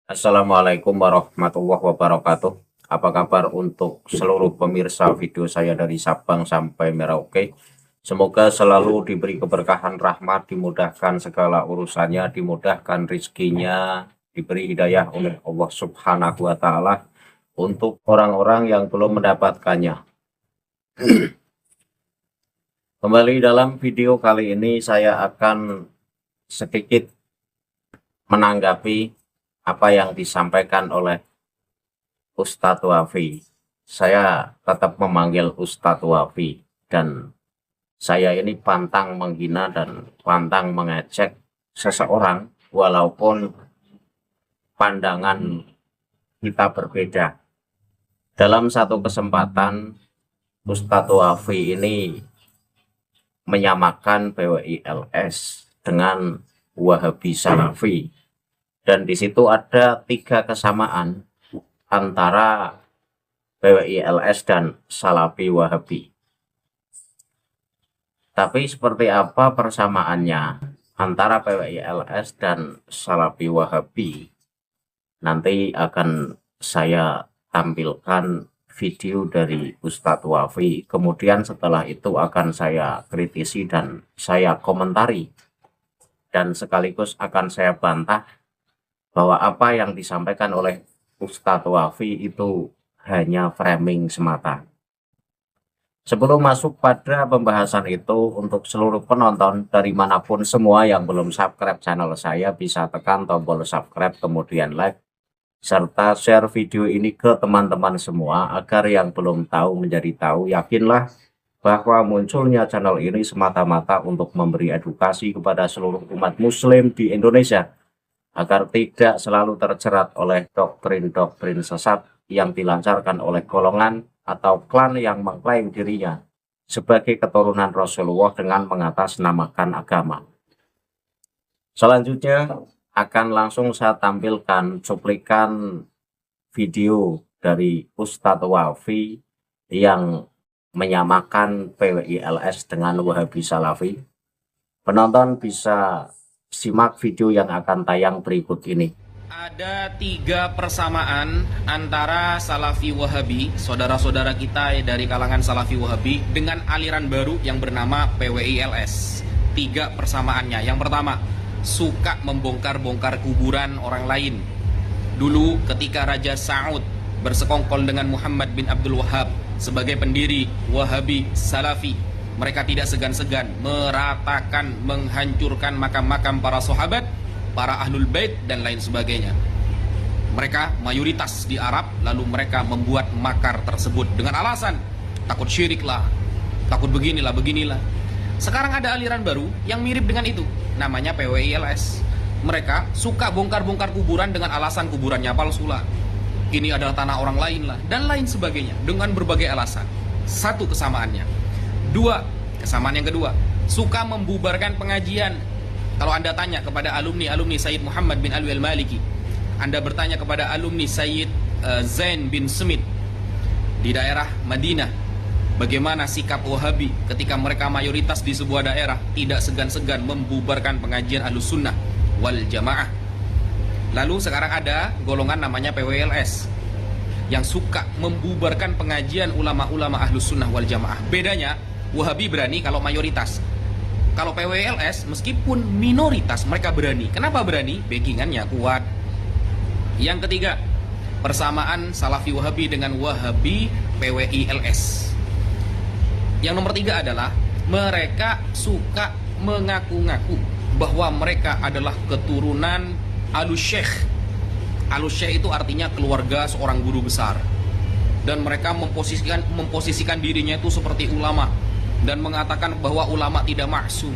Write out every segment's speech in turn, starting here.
Assalamualaikum warahmatullahi wabarakatuh. Apa kabar untuk seluruh pemirsa video saya dari Sabang sampai Merauke? Semoga selalu diberi keberkahan rahmat, dimudahkan segala urusannya, dimudahkan rizkinya, diberi hidayah oleh Allah Subhanahu wa Ta'ala untuk orang-orang yang belum mendapatkannya. Kembali dalam video kali ini saya akan sedikit menanggapi apa yang disampaikan oleh Ustadz Wafi. Saya tetap memanggil Ustadz Wafi dan saya ini pantang menghina dan pantang mengecek seseorang walaupun pandangan kita berbeda. Dalam satu kesempatan Ustadz Wafi ini menyamakan PWILS dengan Wahabi Salafi. Dan di situ ada 3 kesamaan antara PWILS dan Salafi Wahabi. Tapi seperti apa persamaannya antara PWILS dan Salafi Wahabi? Nanti akan saya tampilkan video dari Ustadz Wafi. Kemudian setelah itu akan saya kritisi dan saya komentari. Dan sekaligus akan saya bantah bahwa apa yang disampaikan oleh Ustadz Wafi itu hanya framing semata. Sebelum masuk pada pembahasan itu, untuk seluruh penonton dari manapun semua yang belum subscribe channel saya bisa tekan tombol subscribe, kemudian like, serta share video ini ke teman-teman semua agar yang belum tahu menjadi tahu. Yakinlah bahwa munculnya channel ini semata-mata untuk memberi edukasi kepada seluruh umat muslim di Indonesia, agar tidak selalu terjerat oleh doktrin-doktrin sesat yang dilancarkan oleh golongan atau klan yang mengklaim dirinya sebagai keturunan Rasulullah dengan mengatasnamakan agama. Selanjutnya akan langsung saya tampilkan cuplikan video dari Ustadz Wafi yang menyamakan PWILS dengan Wahabi Salafi. Penonton bisa simak video yang akan tayang berikut ini. Ada 3 persamaan antara Salafi Wahabi, saudara-saudara kita dari kalangan Salafi Wahabi, dengan aliran baru yang bernama PWILS. 3 persamaannya. Yang pertama, suka membongkar-bongkar kuburan orang lain. Dulu ketika Raja Saud bersekongkol dengan Muhammad bin Abdul Wahab sebagai pendiri Wahabi Salafi, mereka tidak segan-segan meratakan, menghancurkan makam-makam para sahabat, para ahlul bait, dan lain sebagainya. Mereka mayoritas di Arab, lalu mereka membuat makar tersebut dengan alasan takut syirik lah, takut beginilah, beginilah. Sekarang ada aliran baru yang mirip dengan itu, namanya PWILS. Mereka suka bongkar-bongkar kuburan dengan alasan kuburannya palsu lah, ini adalah tanah orang lain lah, dan lain sebagainya, dengan berbagai alasan. Satu kesamaannya. 2, kesamaan yang kedua, suka membubarkan pengajian. Kalau Anda tanya kepada alumni Sayyid Muhammad bin Alwi al-Maliki, Anda bertanya kepada alumni Sayyid Zain bin Smith di daerah Madinah, bagaimana sikap Wahabi ketika mereka mayoritas di sebuah daerah tidak segan-segan membubarkan pengajian Ahlus Sunnah wal Jamaah. Lalu sekarang ada golongan namanya PWILS yang suka membubarkan pengajian ulama-ulama Ahlus Sunnah wal Jamaah. Bedanya, Wahabi berani kalau mayoritas. Kalau PWILS meskipun minoritas mereka berani. Kenapa berani? Backingannya kuat. Yang ketiga, persamaan Salafi Wahabi dengan Wahabi PWILS. Yang nomor 3 adalah mereka suka mengaku-ngaku bahwa mereka adalah keturunan Al-Syekh. Al-Syekh itu artinya keluarga seorang guru besar. Dan mereka memposisikan dirinya itu seperti ulama, dan mengatakan bahwa ulama tidak maksum,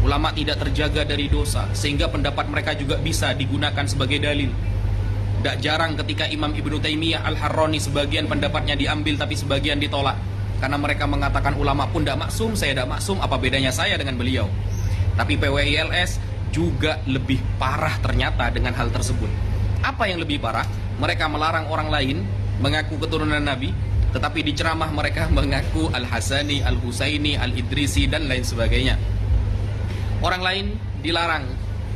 ulama tidak terjaga dari dosa, sehingga pendapat mereka juga bisa digunakan sebagai dalil. Tidak jarang ketika Imam Ibnu Taimiyah Al-Harrani sebagian pendapatnya diambil tapi sebagian ditolak, karena mereka mengatakan ulama pun tidak maksum, saya tidak maksum, apa bedanya saya dengan beliau? Tapi PWILS juga lebih parah ternyata dengan hal tersebut. Apa yang lebih parah? Mereka melarang orang lain mengaku keturunan Nabi, tetapi di ceramah mereka mengaku Al-Hasani, Al-Husaini, Al-Idrisi, dan lain sebagainya. Orang lain dilarang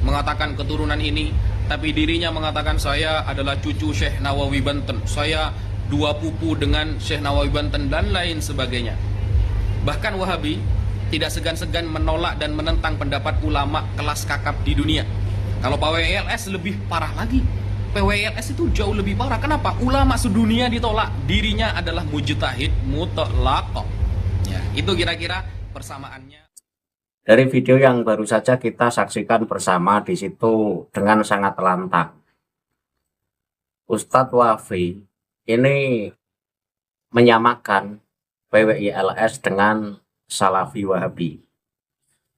mengatakan keturunan ini tapi dirinya mengatakan saya adalah cucu Syekh Nawawi Banten, saya dua pupu dengan Syekh Nawawi Banten, dan lain sebagainya. Bahkan Wahabi tidak segan-segan menolak dan menentang pendapat ulama kelas kakap di dunia. Kalau PWILS lebih parah lagi. PWILS itu jauh lebih parah. Kenapa? Ulama sedunia ditolak, dirinya adalah mujtahid mutlaq. Ya, itu kira-kira persamaannya. Dari video yang baru saja kita saksikan bersama, di situ dengan sangat lantang Ustadz Wafi ini menyamakan PWILS dengan Salafi Wahabi.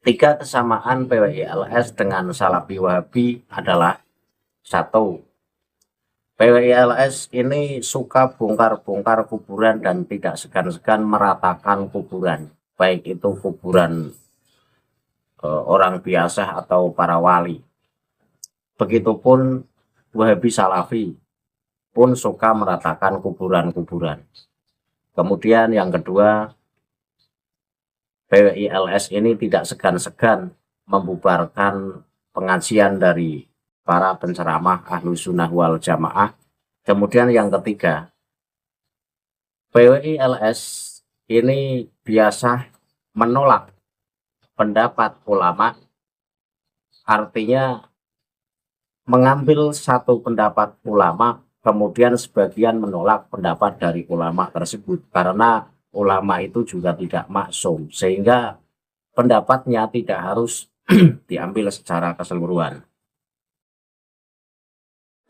3 kesamaan PWILS dengan Salafi Wahabi adalah: 1. PWILS ini suka bongkar-bongkar kuburan dan tidak segan-segan meratakan kuburan, baik itu kuburan orang biasa atau para wali. Begitupun Wahabi Salafi pun suka meratakan kuburan-kuburan. Kemudian yang kedua, PWILS ini tidak segan-segan membubarkan pengajian dari para penceramah Ahlus Sunnah wal Jamaah. Kemudian yang ketiga, PWILS ini biasa menolak pendapat ulama, artinya mengambil satu pendapat ulama, kemudian sebagian menolak pendapat dari ulama tersebut, karena ulama itu juga tidak maksum, sehingga pendapatnya tidak harus diambil secara keseluruhan.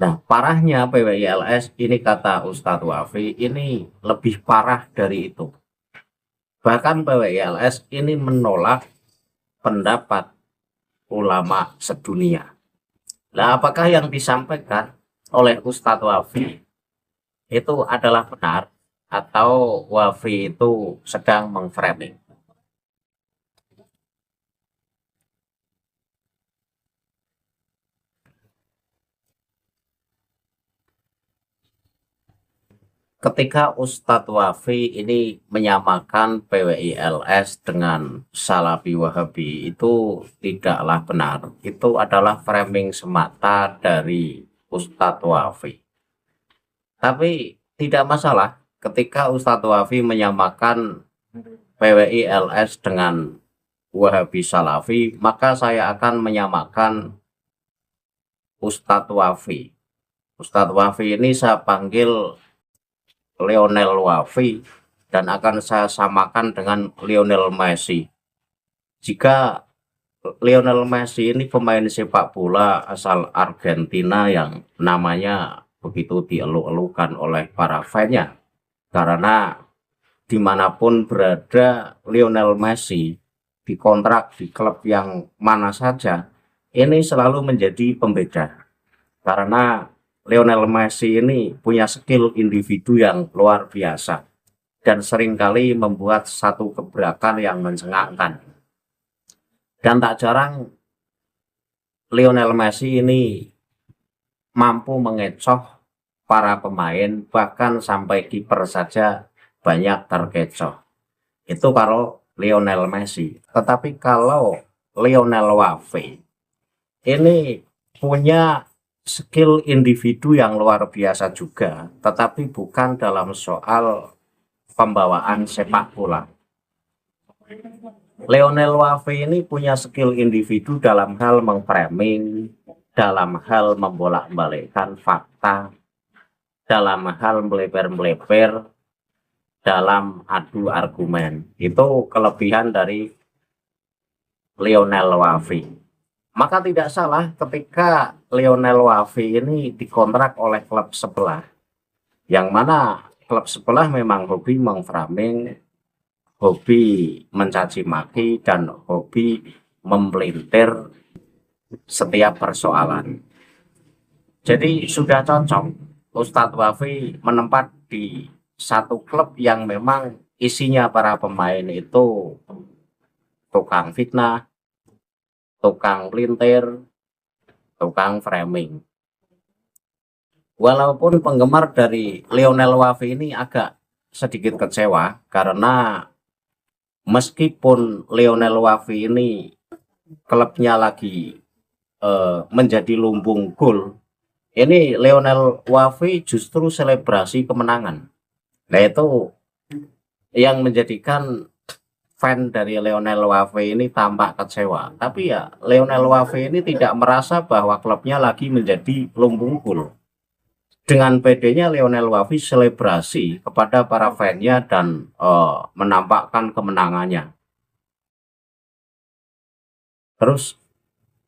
Nah, parahnya PWILS ini, kata Ustadz Wafi, ini lebih parah dari itu. Bahkan PWILS ini menolak pendapat ulama sedunia. Nah, apakah yang disampaikan oleh Ustadz Wafi itu adalah benar, atau Wafi itu sedang mengframing? Ketika Ustadz Wafi ini menyamakan PWILS dengan Salafi Wahabi, itu tidaklah benar. Itu adalah framing semata dari Ustadz Wafi. Tapi tidak masalah ketika Ustadz Wafi menyamakan PWILS dengan Wahabi Salafi, maka saya akan menyamakan Ustadz Wafi. Ustadz Wafi ini saya panggil Lionel Wafi dan akan saya samakan dengan Lionel Messi. Jika Lionel Messi ini pemain sepak bola asal Argentina yang namanya begitu dieluk-elukan oleh para fansnya, karena dimanapun berada Lionel Messi, dikontrak di klub yang mana saja, ini selalu menjadi pembeda, karena Lionel Messi ini punya skill individu yang luar biasa dan seringkali membuat satu gebrakan yang mencengangkan. Dan tak jarang Lionel Messi ini mampu mengecoh para pemain, bahkan sampai kiper saja banyak terkecoh. Itu kalau Lionel Messi. Tetapi kalau Lionel Wafi ini punya skill individu yang luar biasa juga, tetapi bukan dalam soal pembawaan sepak bola. Lionel Wafi ini punya skill individu dalam hal mengframing, dalam hal membolak-balikkan fakta, dalam hal melebar-melebar, dalam adu argumen. Itu kelebihan dari Lionel Wafi. Maka tidak salah ketika Lionel Wafi ini dikontrak oleh klub sebelah, yang mana klub sebelah memang hobi mengframing, hobi mencaci maki, dan hobi mempelintir setiap persoalan. Jadi sudah cocok Ustadz Wafi menempat di satu klub yang memang isinya para pemain itu tukang fitnah, tukang pelintir, tukang framing. Walaupun penggemar dari Lionel Wafi ini agak sedikit kecewa, karena meskipun Lionel Wafi ini klubnya lagi menjadi lumbung gol, ini Lionel Wafi justru selebrasi kemenangan. Nah itu yang menjadikan fan dari Lionel Wafi ini tampak kecewa. Tapi ya Lionel Wafi ini tidak merasa bahwa klubnya lagi menjadi lumbung gol. Dengan pedenya Lionel Wafi selebrasi kepada para fansnya dan menampakkan kemenangannya. Terus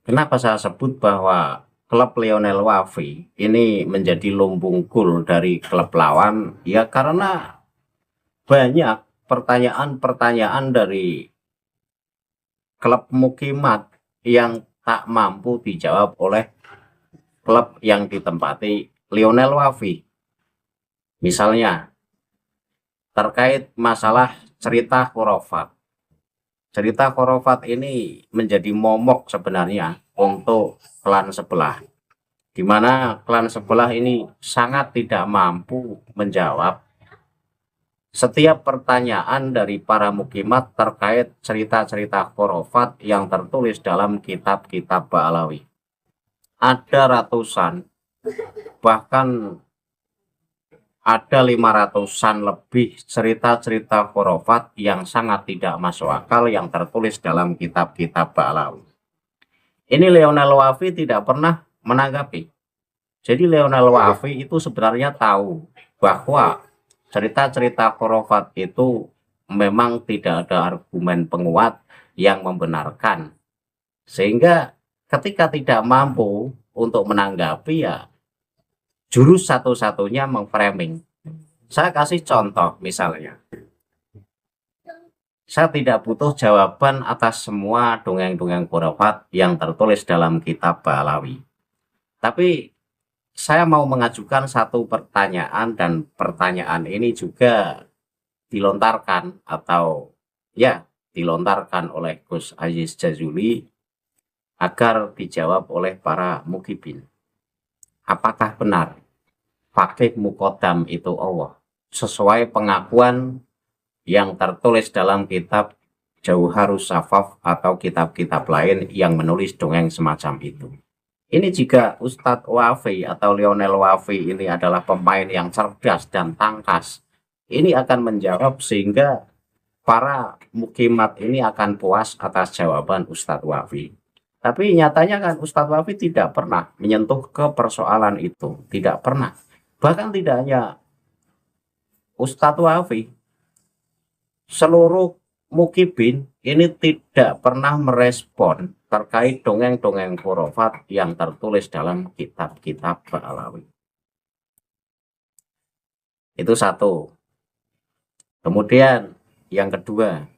kenapa saya sebut bahwa klub Lionel Wafi ini menjadi lumbung gol dari klub lawan? Ya karena banyak pertanyaan-pertanyaan dari klub Mukimat yang tak mampu dijawab oleh klub yang ditempati Lionel Wafi. Misalnya terkait masalah cerita khurafat. Cerita khurafat ini menjadi momok sebenarnya untuk klan sebelah, di mana klan sebelah ini sangat tidak mampu menjawab setiap pertanyaan dari para mukimat terkait cerita-cerita khurafat yang tertulis dalam kitab-kitab Ba'alawi. Ada ratusan, bahkan ada 500-an lebih cerita-cerita khurafat yang sangat tidak masuk akal yang tertulis dalam kitab-kitab Ba'alawi. Ini Lionel Wafi tidak pernah menanggapi. Jadi Lionel Wafi itu sebenarnya tahu bahwa cerita-cerita khurafat itu memang tidak ada argumen penguat yang membenarkan. Sehingga ketika tidak mampu untuk menanggapi, ya jurus satu-satunya memframing. Saya kasih contoh misalnya. Saya tidak butuh jawaban atas semua dongeng-dongeng khurafat yang tertulis dalam kitab Ba'alawi. Tapi saya mau mengajukan satu pertanyaan, dan pertanyaan ini juga dilontarkan atau ya dilontarkan oleh Gus Aziz Jazuli agar dijawab oleh para mukibin. Apakah benar Faqih Muqaddam itu Allah, sesuai pengakuan yang tertulis dalam kitab Jauharus Safaf atau kitab-kitab lain yang menulis dongeng semacam itu? Ini jika Ustadz Wafi atau Lionel Wafi ini adalah pemain yang cerdas dan tangkas, ini akan menjawab sehingga para mukimat ini akan puas atas jawaban Ustadz Wafi. Tapi nyatanya kan Ustadz Wafi tidak pernah menyentuh ke persoalan itu, tidak pernah. Bahkan tidak hanya Ustadz Wafi, seluruh mukibin ini tidak pernah merespon terkait dongeng-dongeng khurafat yang tertulis dalam kitab-kitab Ba'alawi. Itu satu. Kemudian yang kedua,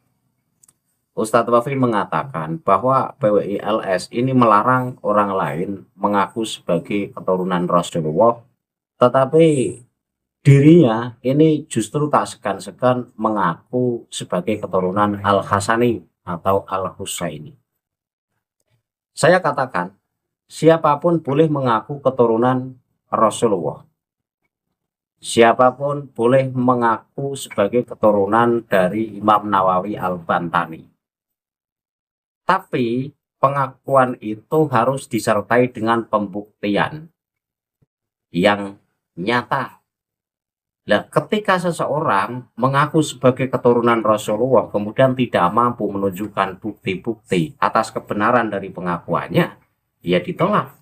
Ustadz Wafi mengatakan bahwa PWI-LS ini melarang orang lain mengaku sebagai keturunan Rasulullah, tetapi dirinya ini justru tak segan-segan mengaku sebagai keturunan Al-Hasani atau Al-Husaini. Saya katakan, siapapun boleh mengaku keturunan Rasulullah. Siapapun boleh mengaku sebagai keturunan dari Imam Nawawi Al-Bantani. Tapi pengakuan itu harus disertai dengan pembuktian yang nyata. Nah, ketika seseorang mengaku sebagai keturunan Rasulullah kemudian tidak mampu menunjukkan bukti-bukti atas kebenaran dari pengakuannya, ya ditolak.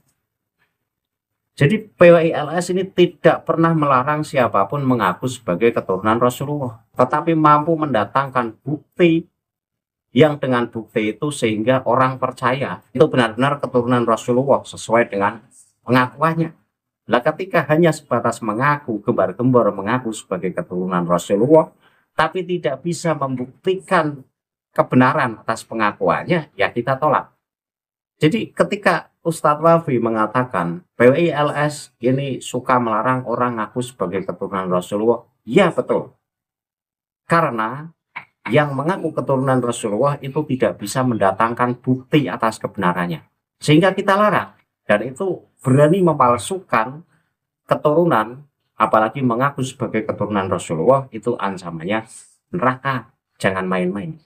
Jadi PWI-LS ini tidak pernah melarang siapapun mengaku sebagai keturunan Rasulullah, tetapi mampu mendatangkan bukti yang dengan bukti itu sehingga orang percaya itu benar-benar keturunan Rasulullah sesuai dengan pengakuannya. Nah, ketika hanya sebatas mengaku, gembar-gembor mengaku sebagai keturunan Rasulullah, tapi tidak bisa membuktikan kebenaran atas pengakuannya, ya kita tolak. Jadi ketika Ustadz Wafi mengatakan PWI-LS ini suka melarang orang ngaku sebagai keturunan Rasulullah, ya betul. Karena yang mengaku keturunan Rasulullah itu tidak bisa mendatangkan bukti atas kebenarannya, sehingga kita larang. Dan itu berani memalsukan keturunan, apalagi mengaku sebagai keturunan Rasulullah, itu ancamannya neraka. Jangan main-main.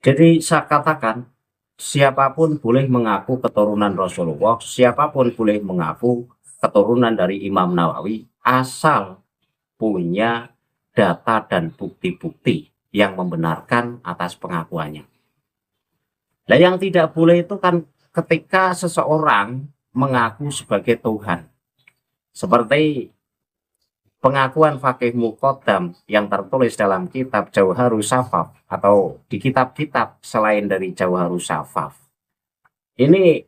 Jadi saya katakan, siapapun boleh mengaku keturunan Rasulullah, siapapun boleh mengaku keturunan dari Imam Nawawi, asal punya data dan bukti-bukti yang membenarkan atas pengakuannya. Nah, yang tidak boleh itu kan ketika seseorang mengaku sebagai Tuhan. Seperti pengakuan Faqih Muqaddam yang tertulis dalam kitab Jauharus Safaf atau di kitab-kitab selain dari Jauharus Safaf. Ini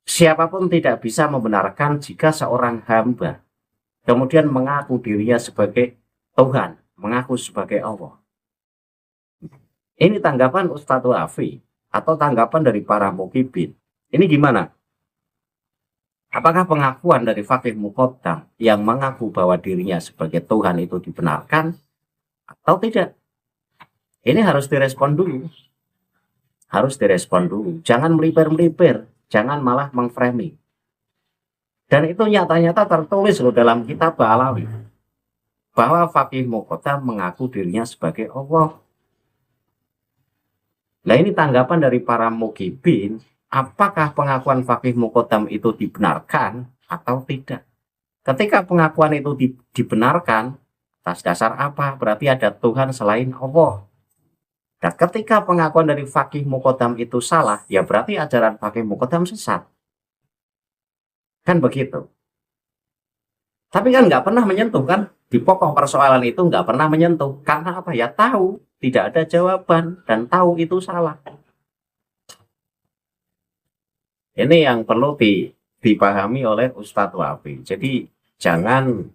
siapapun tidak bisa membenarkan jika seorang hamba kemudian mengaku dirinya sebagai Tuhan, mengaku sebagai Allah. Ini tanggapan Ustadz Wafi atau tanggapan dari para mukibin. Ini gimana? Apakah pengakuan dari Faqih Muqaddam yang mengaku bahwa dirinya sebagai Tuhan itu dibenarkan atau tidak? Ini harus direspon dulu. Harus direspon dulu. Jangan melipir-melipir, jangan malah mengframing. Dan itu nyata-nyata tertulis loh dalam kitab Ba'alawi bahwa Faqih Muqaddam mengaku dirinya sebagai Allah. Nah, ini tanggapan dari para mukibin, apakah pengakuan Faqih Muqaddam itu dibenarkan atau tidak? Ketika pengakuan itu dibenarkan, atas dasar apa? Berarti ada Tuhan selain Allah. Dan ketika pengakuan dari Faqih Muqaddam itu salah, ya berarti ajaran Faqih Muqaddam sesat. Kan begitu. Tapi kan nggak pernah menyentuh kan? Di pokok persoalan itu nggak pernah menyentuh. Karena apa? Ya tahu, tidak ada jawaban, dan tahu itu salah. Ini yang perlu dipahami oleh Ustadz Wafi. Jadi jangan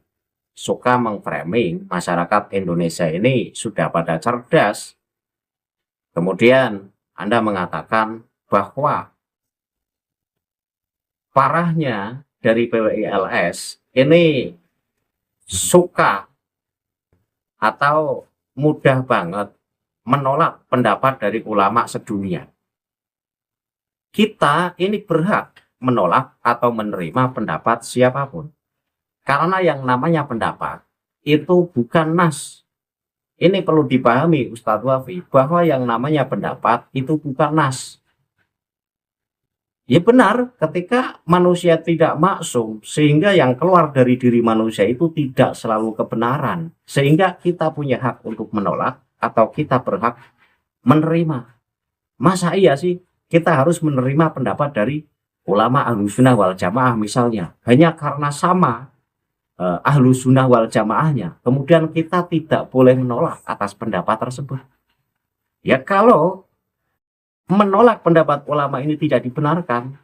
suka mengframing masyarakat Indonesia ini sudah pada cerdas. Kemudian Anda mengatakan bahwa parahnya dari PWILS ini suka atau mudah banget menolak pendapat dari ulama sedunia. Kita ini berhak menolak atau menerima pendapat siapapun. Karena yang namanya pendapat itu bukan nas. Ini perlu dipahami Ustadz Wafi, bahwa yang namanya pendapat itu bukan nas. Ya benar, ketika manusia tidak maksum, sehingga yang keluar dari diri manusia itu tidak selalu kebenaran. Sehingga kita punya hak untuk menolak atau kita berhak menerima. Masa iya sih kita harus menerima pendapat dari ulama Ahlussunnah wal Jamaah misalnya, hanya karena sama Ahlussunnah wal Jamaahnya, kemudian kita tidak boleh menolak atas pendapat tersebut? Ya kalau menolak pendapat ulama ini tidak dibenarkan,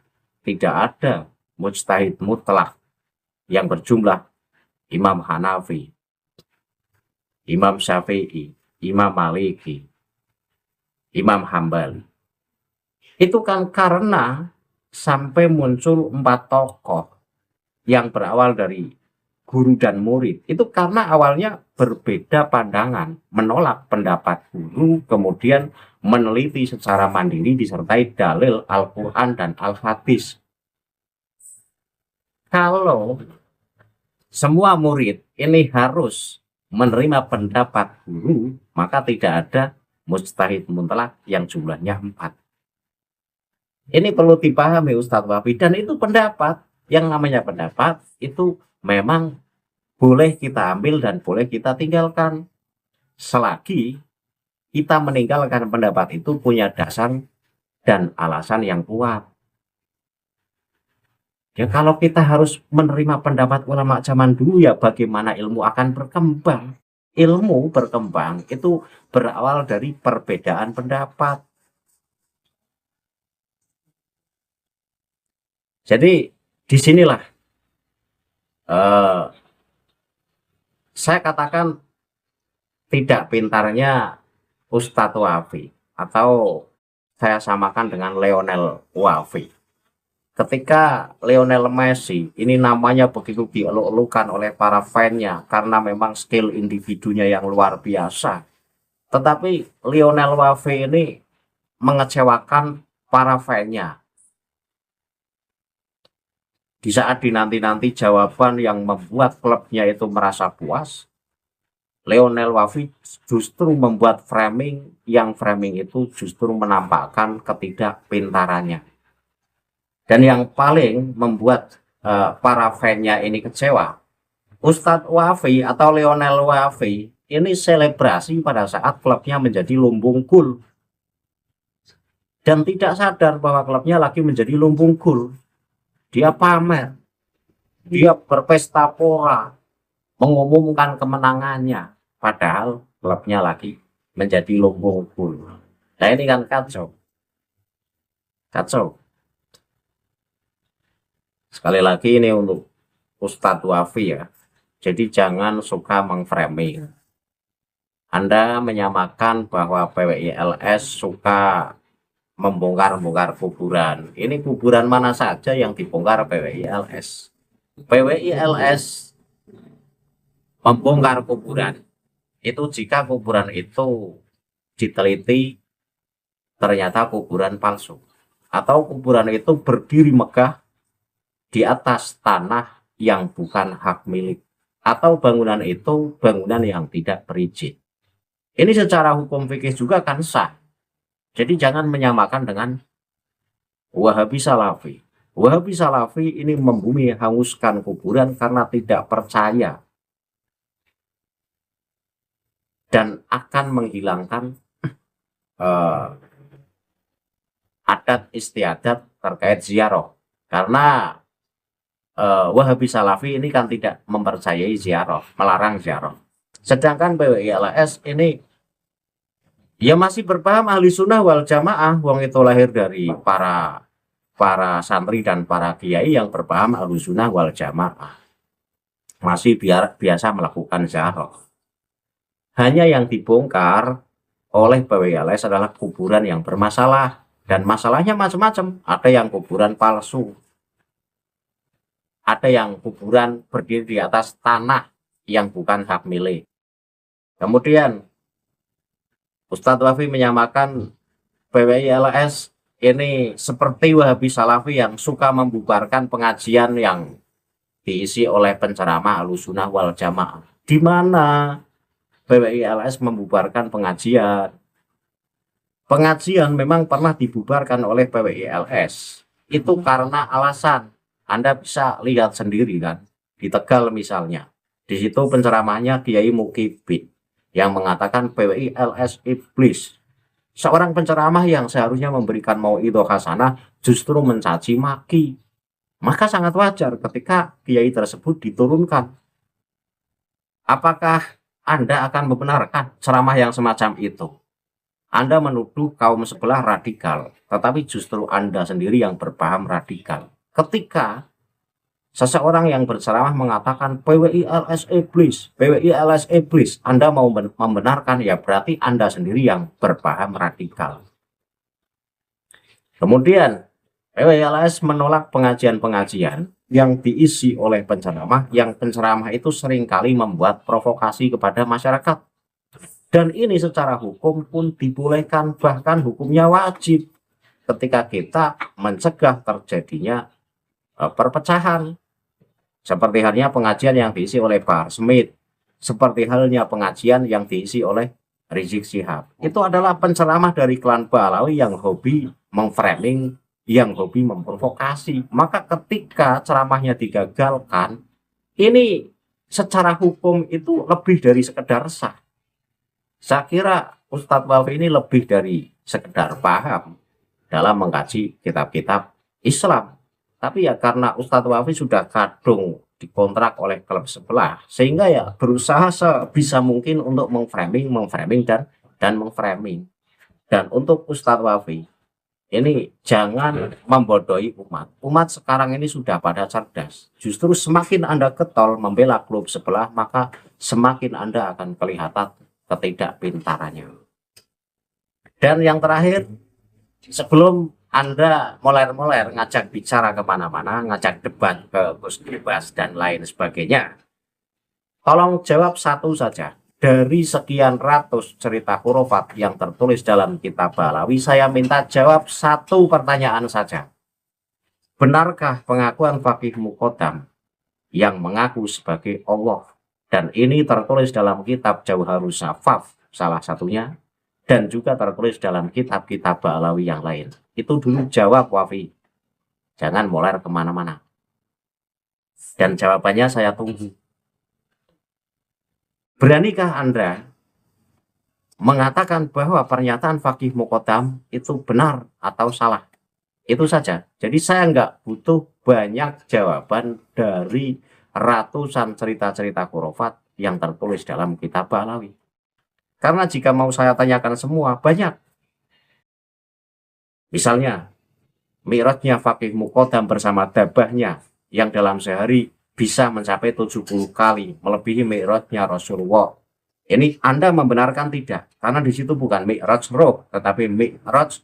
tidak ada mujtahid mutlak yang berjumlah Imam Hanafi, Imam Syafi'i, Imam Maliki, Imam Hambali. Itu kan karena sampai muncul 4 tokoh yang berawal dari guru dan murid. Itu karena awalnya berbeda pandangan, menolak pendapat guru, kemudian meneliti secara mandiri disertai dalil Al-Quran dan Al-Hadis. Kalau semua murid ini harus menerima pendapat guru, maka tidak ada mujtahid mutlak yang jumlahnya 4. Ini perlu dipahami Ustadz Wafi, dan itu pendapat. Yang namanya pendapat itu memang boleh kita ambil dan boleh kita tinggalkan, selagi kita meninggalkan pendapat itu punya dasar dan alasan yang kuat. Ya kalau kita harus menerima pendapat ulama zaman dulu, ya bagaimana ilmu akan berkembang? Ilmu berkembang itu berawal dari perbedaan pendapat. Jadi disinilah saya katakan tidak pintarnya Ustadz Wafi, atau saya samakan dengan Lionel Wafi. Ketika Lionel Messi ini namanya begitu dieluk-elukan oleh para fan-nya karena memang skill individunya yang luar biasa. Tetapi Lionel Wafi ini mengecewakan para fan-nya. Di saat dinanti-nanti jawaban yang membuat klubnya itu merasa puas, Lionel Wafi justru membuat framing yang framing itu justru menampakkan ketidakpintarannya. Dan yang paling membuat para fan-nya ini kecewa, Ustadz Wafi atau Lionel Wafi ini selebrasi pada saat klubnya menjadi lumbung gol dan tidak sadar bahwa klubnya lagi menjadi lumbung gol. Dia pamer, dia berpesta pora, mengumumkan kemenangannya, padahal klubnya lagi menjadi lumbung gol. Nah ini kan kacau, kacau. Sekali lagi ini untuk Ustadz Wafi ya. Jadi jangan suka mengframing. Anda menyamakan bahwa PWILS suka membongkar-bongkar kuburan. Ini kuburan mana saja yang dibongkar PWILS? PWILS membongkar kuburan itu jika kuburan itu diteliti ternyata kuburan palsu, atau kuburan itu berdiri megah di atas tanah yang bukan hak milik, atau bangunan itu bangunan yang tidak berizin. Ini secara hukum fikih juga kan sah. Jadi jangan menyamakan dengan Wahabi Salafi. Wahabi Salafi ini membumi hanguskan kuburan karena tidak percaya dan akan menghilangkan adat istiadat terkait ziarah. Karena Wahabi Salafi ini kan tidak mempercayai ziarah, melarang ziarah. Sedangkan PWILS ini ya masih berpaham ahli sunnah wal jamaah. Wong itu lahir dari para santri dan para kiai yang berpaham ahli sunnah wal jamaah. Masih biasa melakukan ziarah. Hanya yang dibongkar oleh PWILS adalah kuburan yang bermasalah. Dan masalahnya macam-macam. Ada yang kuburan palsu, ada yang kuburan berdiri di atas tanah yang bukan hak milik. Kemudian Ustadz Wafi menyamakan PWILS ini seperti Wahabi Salafi yang suka membubarkan pengajian yang diisi oleh penceramah Ahlussunnah wal Jamaah. Di mana PWILS membubarkan pengajian? Pengajian memang pernah dibubarkan oleh PWILS. Itu karena alasan, Anda bisa lihat sendiri kan, di Tegal misalnya. Di situ penceramahnya Kiai Mukibin yang mengatakan PWILS iblis. Seorang penceramah yang seharusnya memberikan mauidhah hasanah justru mencaci maki. Maka sangat wajar ketika kiai tersebut diturunkan. Apakah Anda akan membenarkan ceramah yang semacam itu? Anda menuduh kaum sebelah radikal, tetapi justru Anda sendiri yang berpaham radikal. Ketika seseorang yang berceramah mengatakan PWILS iblis, PWILS iblis, Anda mau membenarkan, ya berarti Anda sendiri yang berpaham radikal. Kemudian PWILS menolak pengajian-pengajian yang diisi oleh penceramah, yang penceramah itu seringkali membuat provokasi kepada masyarakat. Dan ini secara hukum pun dibolehkan, bahkan hukumnya wajib ketika kita mencegah terjadinya perpecahan. Seperti halnya pengajian yang diisi oleh Bahar Smith, seperti halnya pengajian yang diisi oleh Rizik Syihab. Itu adalah penceramah dari klan Balawi yang hobi memframing, yang hobi memprovokasi. Maka ketika ceramahnya digagalkan, ini secara hukum itu lebih dari sekedar sah. Saya kira Ustadz Wafi ini lebih dari sekedar paham dalam mengkaji kitab-kitab Islam. Tapi ya karena Ustadz Wafi sudah kadung dikontrak oleh klub sebelah, sehingga ya berusaha sebisa mungkin untuk memframing dan memframing. Dan untuk Ustadz Wafi ini jangan membodohi umat. Umat sekarang ini sudah pada cerdas. Justru semakin Anda getol membela klub sebelah, maka semakin Anda akan kelihatan ketidakpintarannya. Dan yang terakhir, sebelum Anda moler-moler ngajak bicara kemana-mana, ngajak debat ke Gus Bebas dan lain sebagainya, tolong jawab satu saja. Dari sekian ratus cerita khurafat yang tertulis dalam kitab Balawi, saya minta jawab satu pertanyaan saja. Benarkah pengakuan Faqih Muqaddam yang mengaku sebagai Allah Dan ini tertulis dalam kitab Jauharus Safaf salah satunya, dan juga tertulis dalam kitab-kitab Ba'alawi yang lain. Itu dulu jawab Wafi. Jangan moler kemana-mana. Dan jawabannya saya tunggu. Beranikah Anda mengatakan bahwa pernyataan Faqih Muqaddam itu benar atau salah? Itu saja. Jadi saya nggak butuh banyak jawaban dari ratusan cerita-cerita khurafat yang tertulis dalam kitab Ba'alawi. Karena jika mau saya tanyakan semua, banyak. Misalnya, mi'rajnya Faqih Muqaddam bersama dabahnya yang dalam sehari bisa mencapai 70 kali, melebihi mi'rajnya Rasulullah. Ini Anda membenarkan tidak? Karena di situ bukan mi'raj roh, tetapi mi'raj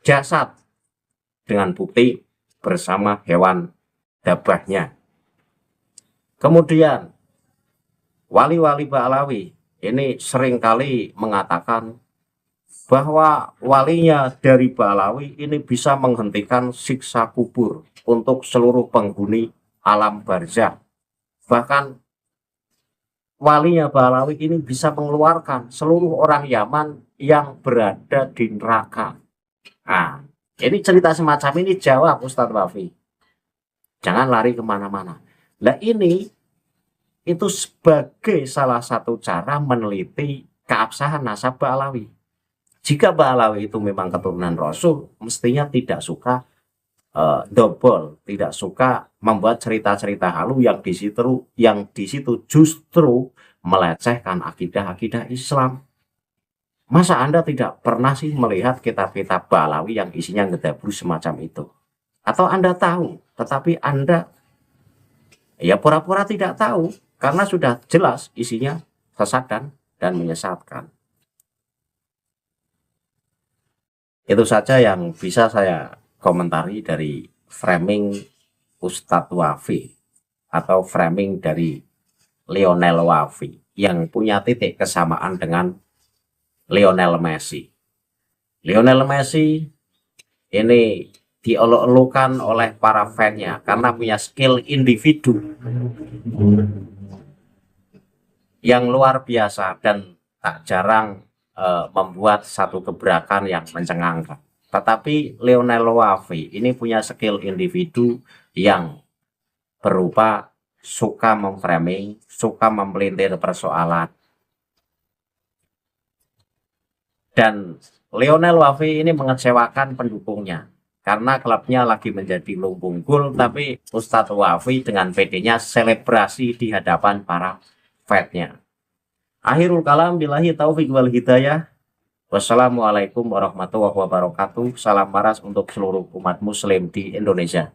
jasad dengan bukti bersama hewan dabahnya. Kemudian wali-wali Ba'alawi ini seringkali mengatakan bahwa walinya dari Ba'alawi ini bisa menghentikan siksa kubur untuk seluruh penghuni alam barzakh. Bahkan walinya Ba'alawi ini bisa mengeluarkan seluruh orang Yaman yang berada di neraka. Nah, ini cerita semacam ini jawab Ustadz Wafi. Jangan lari kemana-mana. Nah ini itu sebagai salah satu cara meneliti keabsahan nasab Ba'alawi. Jika Ba'alawi itu memang keturunan Rasul, mestinya tidak suka double, tidak suka membuat cerita-cerita halu yang di situ justru melecehkan akidah-akidah Islam. Masa Anda tidak pernah sih melihat kitab-kitab Ba'alawi yang isinya ngedabrus semacam itu? Atau Anda tahu, tetapi Anda ya pura-pura tidak tahu karena sudah jelas isinya sesat dan menyesatkan. Itu saja yang bisa saya komentari dari framing Ustadz Wafi atau framing dari Lionel Wafi yang punya titik kesamaan dengan Lionel Messi. Lionel Messi ini dieluk-elukan oleh para fansnya karena punya skill individu yang luar biasa dan tak jarang membuat satu gebrakan yang mencengangkan. Tetapi Lionel Wafi ini punya skill individu yang berupa suka memframing, suka mempelintir persoalan. Dan Lionel Wafi ini mengecewakan pendukungnya karena klubnya lagi menjadi lumbung gol, tapi Ustadz Wafi dengan PD-nya selebrasi di hadapan para fansnya. Akhirul kalam, billahi taufiq wal hidayah. Wassalamualaikum warahmatullahi wabarakatuh. Salam waras untuk seluruh umat muslim di Indonesia.